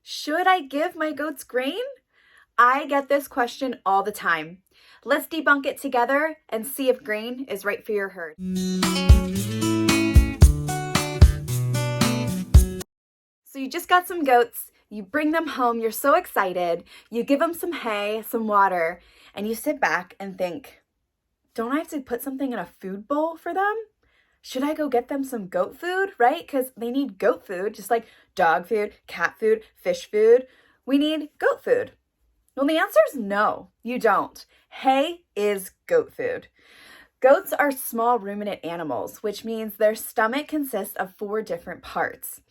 Should I give my goats grain? I get this question all the time. Let's debunk it together and see if grain is right for your herd. So you just got some goats, you bring them home, you're so excited, you give them some hay, some water, and you sit back and think, don't I have to put something in a food bowl for them? Should I go get them some goat food, right? Because they need goat food, just like dog food, cat food, fish food. We need goat food. Well, the answer is no, you don't. Hay is goat food. Goats are small ruminant animals, which means their stomach consists of 4 different parts.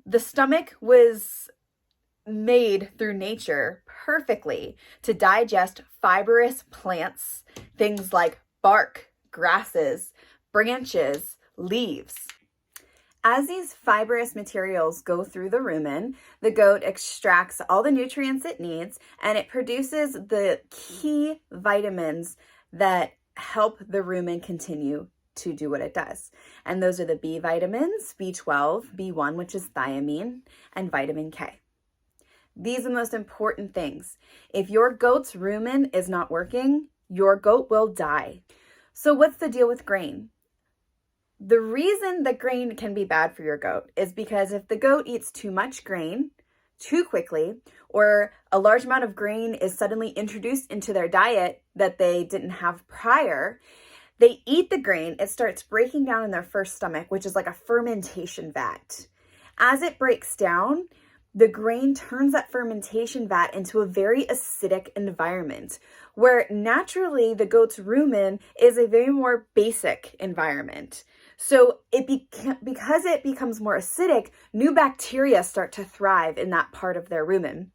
The stomach was made through nature perfectly to digest fibrous plants, things like bark, grasses, branches, leaves. As these fibrous materials go through the rumen, the goat extracts all the nutrients it needs and it produces the key vitamins that help the rumen continue to do what it does. And those are the B vitamins, B12, B1, which is thiamine, and vitamin K. These are the most important things. If your goat's rumen is not working, your goat will die. So what's the deal with grain? The reason that grain can be bad for your goat is because if the goat eats too much grain too quickly, or a large amount of grain is suddenly introduced into their diet that they didn't have prior, they eat the grain, it starts breaking down in their first stomach, which is like a fermentation vat. As it breaks down, the grain turns that fermentation vat into a very acidic environment, where naturally the goat's rumen is a very more basic environment. So because it becomes more acidic, new bacteria start to thrive in that part of their rumen.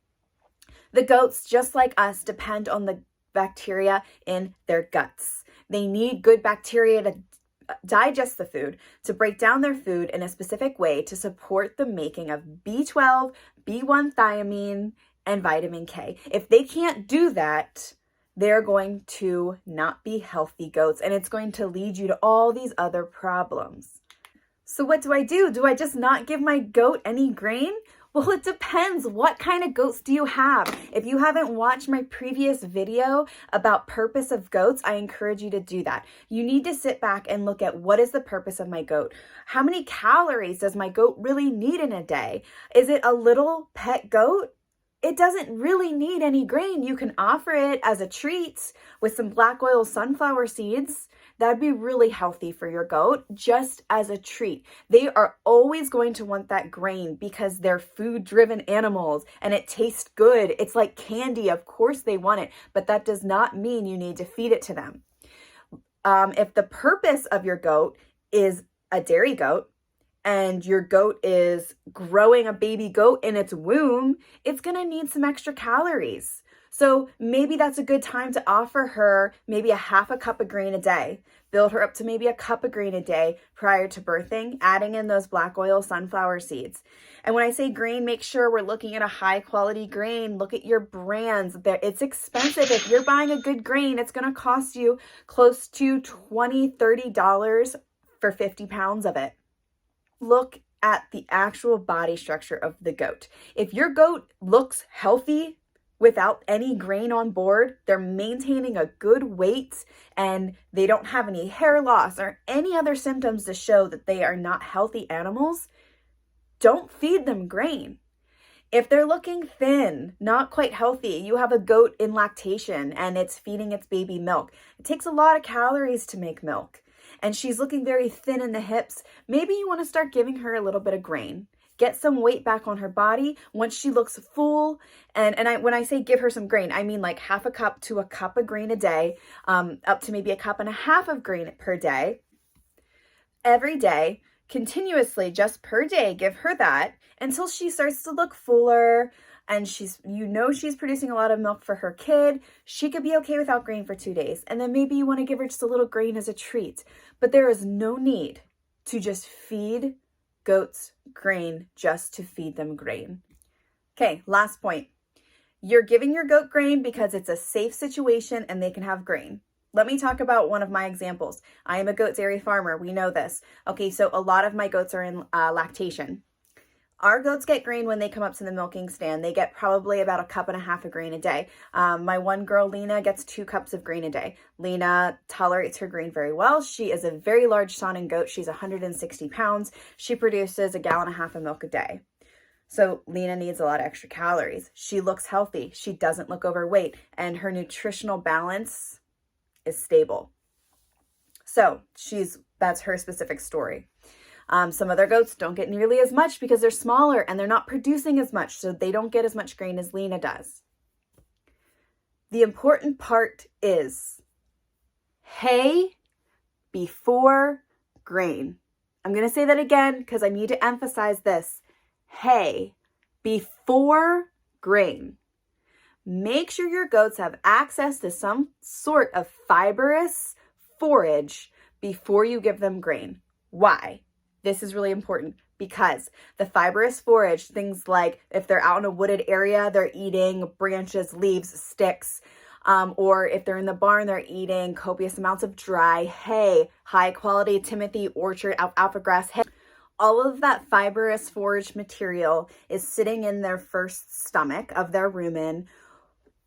The goats, just like us, depend on the bacteria in their guts. They need good bacteria to digest the food, to break down their food in a specific way to support the making of B12, B1 thiamine, and vitamin K. If they can't do that, they're going to not be healthy goats, and it's going to lead you to all these other problems. So what do? Do I just not give my goat any grain? Well, it depends. What kind of goats do you have? If you haven't watched my previous video about purpose of goats, I encourage you to do that. You need to sit back and look at what is the purpose of my goat? How many calories does my goat really need in a day? Is it a little pet goat? It doesn't really need any grain. You can offer it as a treat with some black oil sunflower seeds. That'd be really healthy for your goat, just as a treat. They are always going to want that grain because they're food-driven animals and it tastes good. It's like candy. Of course they want it, but that does not mean you need to feed it to them. If the purpose of your goat is a dairy goat, and your goat is growing a baby goat in its womb, it's going to need some extra calories. So maybe that's a good time to offer her maybe a half a cup of grain a day. Build her up to maybe a cup of grain a day prior to birthing, adding in those black oil sunflower seeds. And when I say grain, make sure we're looking at a high quality grain. Look at your brands. It's expensive. If you're buying a good grain, it's going to cost you close to $20, $30 for 50 pounds of it. Look at the actual body structure of the goat. If your goat looks healthy without any grain on board, they're maintaining a good weight and they don't have any hair loss or any other symptoms to show that they are not healthy animals, don't feed them grain. If they're looking thin, not quite healthy, you have a goat in lactation and it's feeding its baby milk. It takes a lot of calories to make milk. And she's looking very thin in the hips, maybe you want to start giving her a little bit of grain. Get some weight back on her body once she looks full. And when I say give her some grain, I mean like half a cup to a cup of grain a day, up to maybe a cup and a half of grain per day. Every day, continuously, just per day, give her that until she starts to look fuller, and she's producing a lot of milk for her kid. She could be okay without grain for 2 days. And then maybe you want to give her just a little grain as a treat. But there is no need to just feed goats grain just to feed them grain. Okay, last point. You're giving your goat grain because it's a safe situation and they can have grain. Let me talk about one of my examples. I am a goat dairy farmer. We know this. Okay, so a lot of my goats are in lactation. Our goats get grain when they come up to the milking stand. They get probably about 1.5 cups of grain a day. My one girl, LENA, gets 2 cups of grain a day. LENA tolerates her grain very well. She is a very large Saanen goat. She's 160 pounds. She produces 1.5 gallons of milk a day. So LENA needs a lot of extra calories. She looks healthy. She doesn't look overweight, and her nutritional balance is stable. So that's her specific story. Some other goats don't get nearly as much because they're smaller and they're not producing as much, so they don't get as much grain as LENA does. The important part is hay before grain. I'm going to say that again because I need to emphasize this. Hay before grain. Make sure your goats have access to some sort of fibrous forage before you give them grain. Why? This is really important because the fibrous forage, things like if they're out in a wooded area, they're eating branches, leaves, sticks, or if they're in the barn, they're eating copious amounts of dry hay, high quality Timothy orchard, alfalfa grass hay. All of that fibrous forage material is sitting in their first stomach of their rumen,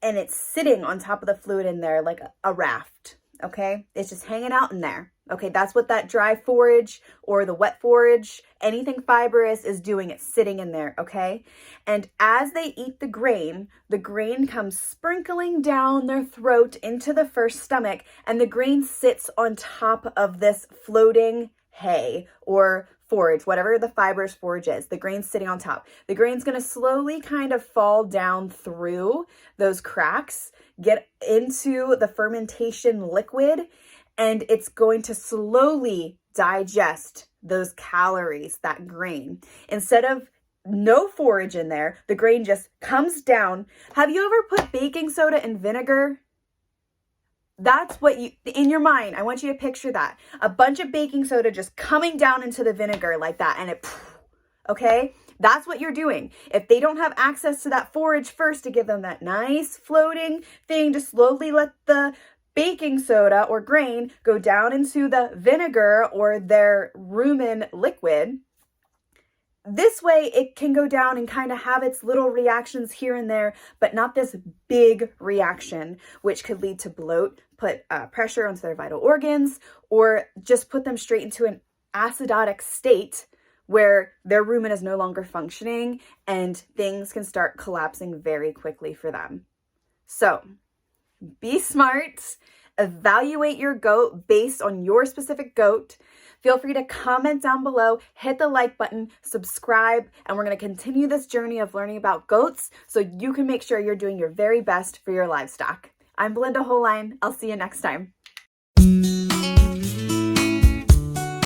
and it's sitting on top of the fluid in there like a raft. Okay, it's just hanging out in there. Okay, that's what that dry forage or the wet forage, anything fibrous is doing. It's sitting in there, okay? And as they eat the grain comes sprinkling down their throat into the first stomach, and the grain sits on top of this floating hay or forage, whatever the fibrous forage is. The grain's sitting on top. The grain's going to slowly kind of fall down through those cracks, get into the fermentation liquid, and it's going to slowly digest those calories, that grain. Instead of no forage in there, the grain just comes down. Have you ever put baking soda and vinegar? That's what in your mind, I want you to picture that. A bunch of baking soda just coming down into the vinegar like that, and okay? That's what you're doing. If they don't have access to that forage first to give them that nice floating thing to slowly let the baking soda or grain go down into the vinegar or their rumen liquid, this way it can go down and kind of have its little reactions here and there, but not this big reaction, which could lead to bloat, put pressure onto their vital organs, or just put them straight into an acidotic state where their rumen is no longer functioning and things can start collapsing very quickly for them. So be smart, evaluate your goat based on your specific goat. Feel free to comment down below, hit the like button, subscribe, and we're going to continue this journey of learning about goats so you can make sure you're doing your very best for your livestock. I'm Belinda Holine. I'll see you next time.